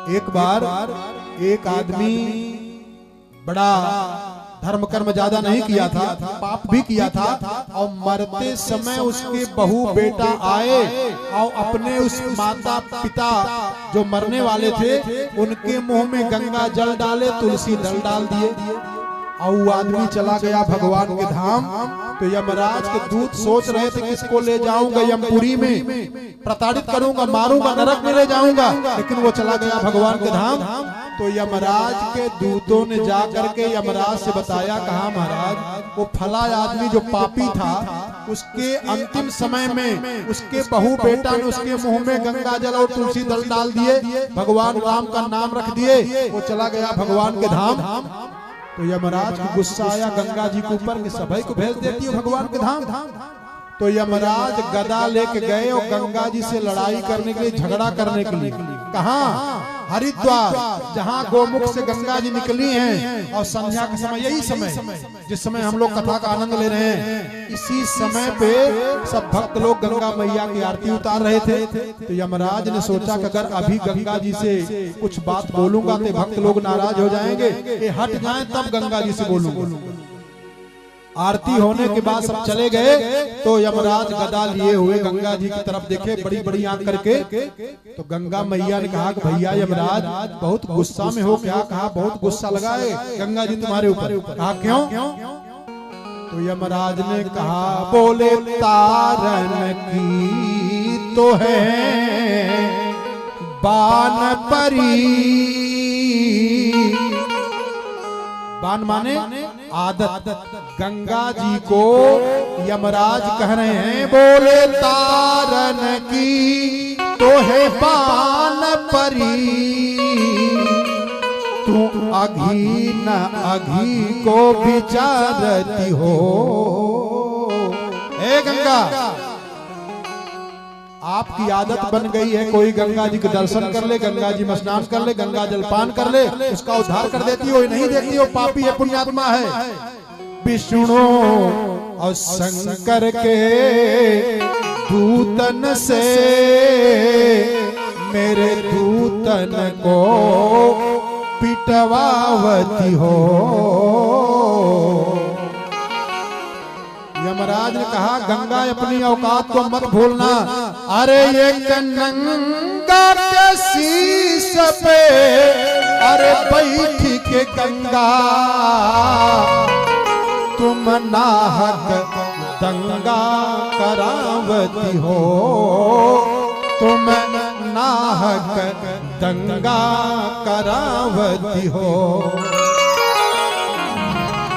एक बार एक आदमी बड़ा धर्म कर्म ज्यादा नहीं किया था, पाप भी किया था, और मरते समय उसके बहू बेटा आए और अपने उस माता पिता जो मरने वाले थे उनके मुंह में गंगा जल डाले, तुलसी दल डाल दिए, और वो आदमी चला गया भगवान के धाम। तो यमराज के दूत सोच रहे थे किसको ले जाऊंगा यमपुरी में, प्रताड़ित करूंगा, मारूंगा, नरक में ले जाऊंगा, लेकिन वो चला गया भगवान के धाम। तो यमराज के दूतों ने जाकर के यमराज से बताया, कहा महाराज वो फला आदमी जो पापी था उसके अंतिम समय में उसके बहू बेटा ने उसके मुंह में गंगा जल और तुलसी दल डाल दिए, भगवान राम का नाम रख दिए, वो चला गया भगवान के धाम। तो यमराज को गुस्सा आया गंगा जी के ऊपर कि सभी को भेज देती हो भगवान के धाम। तो यमराज गदा लेके गए और गंगा जी से लड़ाई करने के लिए, झगड़ा करने के लिए। कहाँ? हरिद्वार, जहाँ गोमुख से गंगा जी निकली हैं, और संध्या का समय, यही समय जिस समय हम लोग कथा का आनंद ले रहे हैं, इसी समय पे सब भक्त लोग गंगा मैया की आरती उतार रहे थे। तो यमराज ने सोचा कि अगर अभी गंगा जी से कुछ बात बोलूंगा तो भक्त लोग नाराज हो जाएंगे, ये हट जाएं तब गंगा जी से बोलूंगा। आरती होने के बाद सब चले गए। तो यमराज गदा लिए हुए गंगा जी की तरफ देखे, बड़ी बड़ी आंख करके। तो गंगा मैया ने कहा कि भैया यमराज बहुत गुस्सा में हो क्या? कहा बहुत गुस्सा लगा है गंगा जी तुम्हारे ऊपर। कहा क्यों? तो यमराज ने कहा बोले तारन की तो है बान परी। बान माने आदत। गंगा जी को यमराज कह रहे हैं बोले तारन की तो है बान परी, तू अघी न अघी को विचारती हो। हे गंगा, आपकी आदत बन गई है कोई गंगा जी के दर्शन कर ले, गंगा जी में स्नान कर ले, गंगा जलपान कर ले, उसका उद्धार कर देती हो। नहीं देखती हो पापी है, पुण्यात्मा है। विष्णु और शंकर के दूतन से मेरे दूतन को पिटवावती हो। यमराज ने कहा गंगा अपनी औकात को मत भूलना। अरे ये गंगा के शीश पे अरे बैठी के गंगा तुम नाहक दंगा करावती हो, तुम नाहक दंगा करावती हो।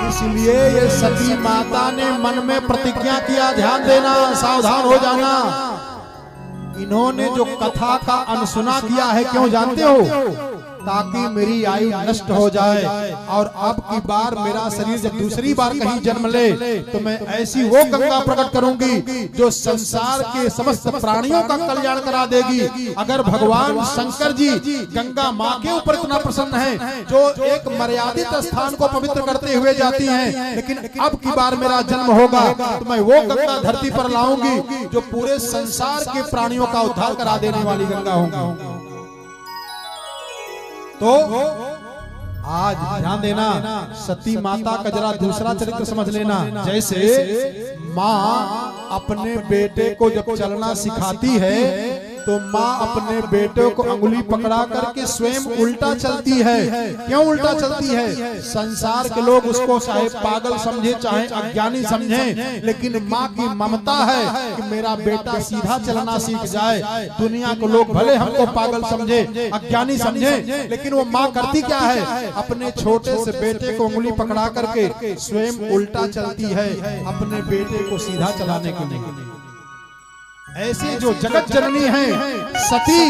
इसलिए ये सती माता ने मन में प्रतिज्ञा किया, ध्यान देना, सावधान हो जाना। इन्होंने जो कथा का अनसुना किया है, क्यों जानते हो? ताकि मेरी आयु नष्ट हो जाए, और अब की बार मेरा शरीर जब दूसरी बार कहीं जन्म ले तो मैं ऐसी वो गंगा प्रकट करूंगी जो संसार के समस्त प्राणियों का कल्याण करा देगी। अगर भगवान शंकर जी गंगा माँ के ऊपर इतना प्रसन्न है, जो एक मर्यादित स्थान को पवित्र करते हुए जाती हैं, लेकिन अब की बार मेरा जन्म होगा तो मैं वो गंगा धरती पर लाऊंगी जो पूरे संसार के प्राणियों का उद्धार करा देने वाली गंगा होगी। तो आज ध्यान देना, सती माता का जरा दूसरा चरित्र समझ लेना। जैसे माँ अपने बेटे को जब चलना सिखाती है तो माँ अपने बेटे को अंगुली पकड़ा करके स्वयं उल्टा चलती है। क्यों उल्टा चलती है? संसार के लोग उसको चाहे पागल समझे चाहे अज्ञानी समझे, लेकिन माँ की ममता है कि मेरा बेटा सीधा चलना सीख जाए। दुनिया के लोग भले हमको पागल समझे, अज्ञानी समझे, लेकिन वो माँ करती क्या है? अपने छोटे से बेटे को उंगली पकड़ा करके स्वयं उल्टा चलती है अपने बेटे को सीधा चलाने के लिए। ऐसे जो जगत जननी है सती,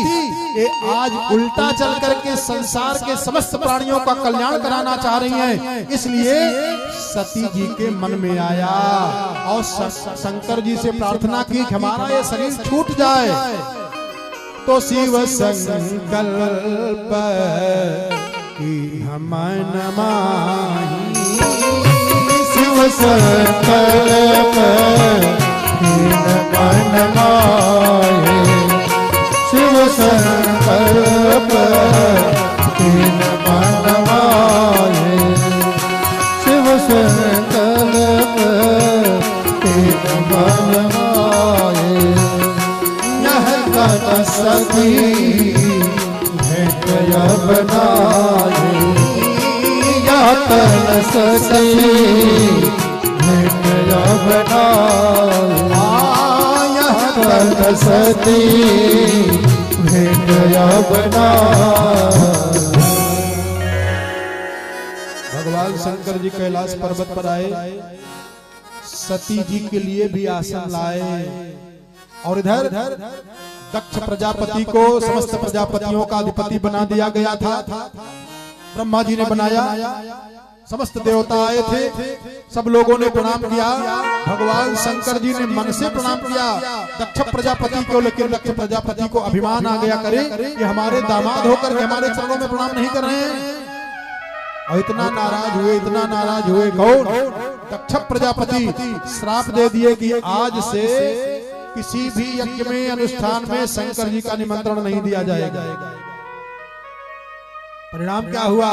ये आज उल्टा चल करके संसार के समस्त प्राणियों का कल्याण कराना चाह रही हैं। इसलिए सती जी के मन में आया और शंकर जी से प्रार्थना की कि हमारा ये शरीर छूट जाए। तो शिव संकल्प की हम नमाहि, शिव संकल्प मन माहे, शिव संकल्प बनाए यह तन सती भेंट बनाए यह तन सती भेंट बनाए। भगवान शंकर जी कैलाश पर्वत पर आए, सती जी के लिए भी आसन लाए और इधर दक्ष प्रजापति को समस्त प्रजापतियों का अधिपति बना दिया गया था। ब्रह्मा जी ने बनाया, समस्त देवता आए थे, सब लोगों ने प्रणाम किया। भगवान शंकर जी ने मन से प्रणाम किया दक्ष प्रजापति को, लेकिन दक्ष प्रजापति को अभिमान आ गया करे कि हमारे दामाद होकर के हमारे चरणों में प्रणाम नहीं कर रहे हैं। और इतना नाराज हुए कौन? दक्ष प्रजापति श्राप दे दिए कि आज से किसी भी यज्ञ में अनुष्ठान में शंकर जी का निमंत्रण नहीं दिया जाएगा। परिणाम क्या हुआ?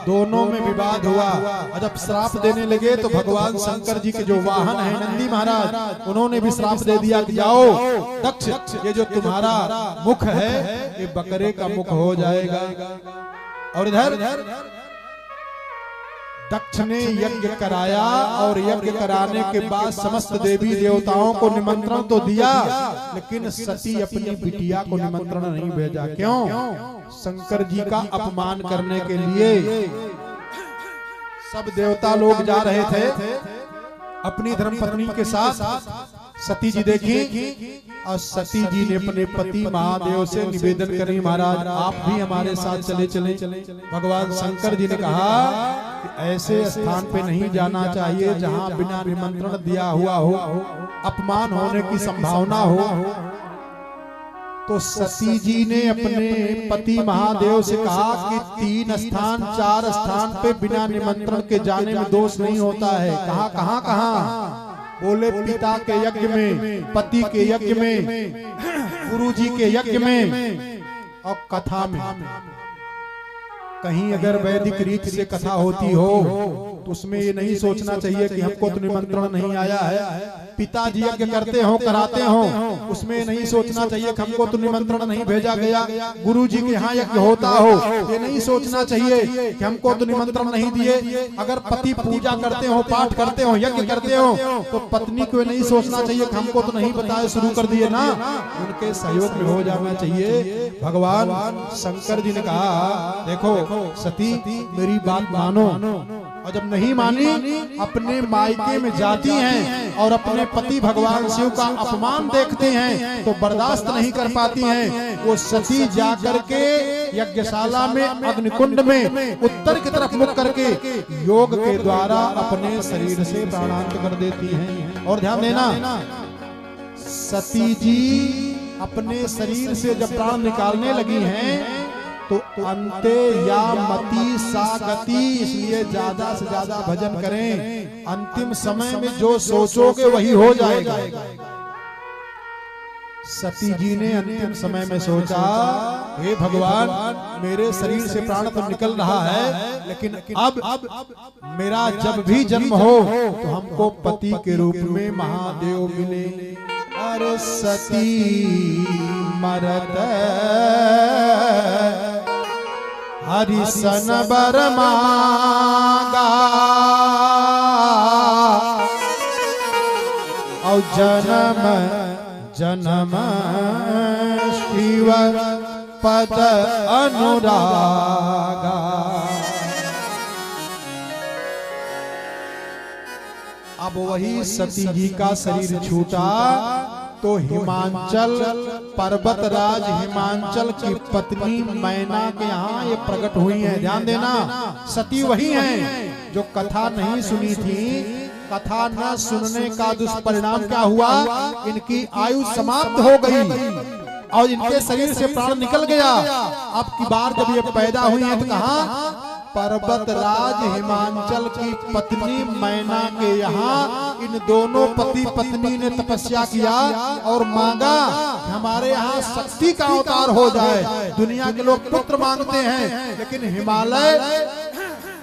दोनों में विवाद हुआ। और जब श्राप देने लगे तो भगवान शंकर जी के जो वाहन है नंदी महाराज, उन्होंने भी श्राप दे दिया कि जाओ दक्ष, ये जो तुम्हारा मुख है ये बकरे का मुख हो जाएगा। और इधर दक्ष ने यज्ञ कराया और यज्ञ कराने के बाद समस्त देवी देवताओं को निमंत्रण तो दिया, लेकिन सती अपनी बिटिया को निमंत्रण नहीं भेजा। क्यों? शंकर जी का अपमान करने के लिए। सब देवता लोग जा रहे थे अपनी धर्मपत्नी के साथ। सती जी देखी और सती जी ने अपने पति महादेव से निवेदन करी, महाराज आप भी हमारे साथ चले। भगवान शंकर जी ने कहा कि ऐसे स्थान पे नहीं जाना चाहिए जहां बिना निमंत्रण दिया हुआ हो, अपमान होने की संभावना हो। तो सती जी ने अपने पति महादेव से कहा कि 3 स्थान 4 स्थान पे बिना निमंत्रण के जाने में दोष नहीं होता है। कहाँ? बोले पिता के यज्ञ में, पति के यज्ञ में, गुरु जी के यज्ञ में और कथा में। कहीं अगर वैदिक रीत से कथा होती हो तो उसमें ये नहीं सोचना चाहिए कि हमको तो निमंत्रण नहीं आया है। पिताजी यज्ञ करते हो, कराते हो, उसमें नहीं सोचना चाहिए कि हमको तो निमंत्रण नहीं भेजा गया। गुरु जी के यहाँ यज्ञ होता हो, ये नहीं सोचना चाहिए कि हमको तो निमंत्रण नहीं दिए। अगर पति पूजा करते हो, पाठ करते हो, यज्ञ करते हो, तो पत्नी को नहीं सोचना चाहिए कि हमको तो नहीं बताए, शुरू कर दिए ना। उनके सहयोग में हो जाना चाहिए। भगवान शंकर जी ने कहा देखो सती मेरी बात मानो, और जब नहीं मानी अपने मायके में जाती हैं और अपने पति भगवान शिव का अपमान देखते हैं तो बर्दाश्त नहीं कर पाती हैं। वो सती जाकर के यज्ञशाला में अग्निकुंड में उत्तर की तरफ मुख करके योग के द्वारा अपने शरीर से प्राणांत कर देती हैं। और ध्यान देना, सती जी अपने शरीर से जब प्राण निकालने लगी हैं तो अंते या मति सा गति, इसलिए ज्यादा से ज्यादा भजन करें। अंतिम समय में जो सोचोगे वही हो जाएगा। सती जी ने अंतिम समय में सोचा हे भगवान मेरे शरीर से प्राण तो निकल रहा है, लेकिन अब मेरा जब भी जन्म हो तो हमको पति के रूप में महादेव मिले। अरे सती मरत हरिसन बर मांगा और जन्म जन्म शिव पद अनुरागा। अब वही सती जी का शरीर छूटा तो हिमांचल पर्वतराज हिमांचल की पत्नी मैना के यहाँ ये प्रकट हुई है। ध्यान देना, सती वही हैं जो कथा नहीं सुनी थी। कथा न सुनने का दुष्परिणाम क्या हुआ? इनकी आयु समाप्त हो गई और इनके शरीर से प्राण निकल गया। अब की बार जब ये पैदा हुई है तो कहा पर्वतराज हिमांचल की पत्नी मैना के यहाँ इन दोनों पति पत्नी ने तपस्या किया और मांगा हमारे यहाँ शक्ति का अवतार हो जाए। दुनिया के लोग पुत्र मांगते हैं, लेकिन हिमालय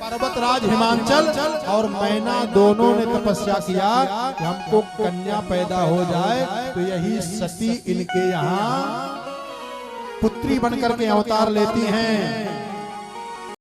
पर्वतराज हिमांचल और मैना दोनों ने तपस्या किया कि हमको कन्या पैदा हो जाए। तो यही सती इनके यहाँ पुत्री बनकर के अवतार लेती हैं।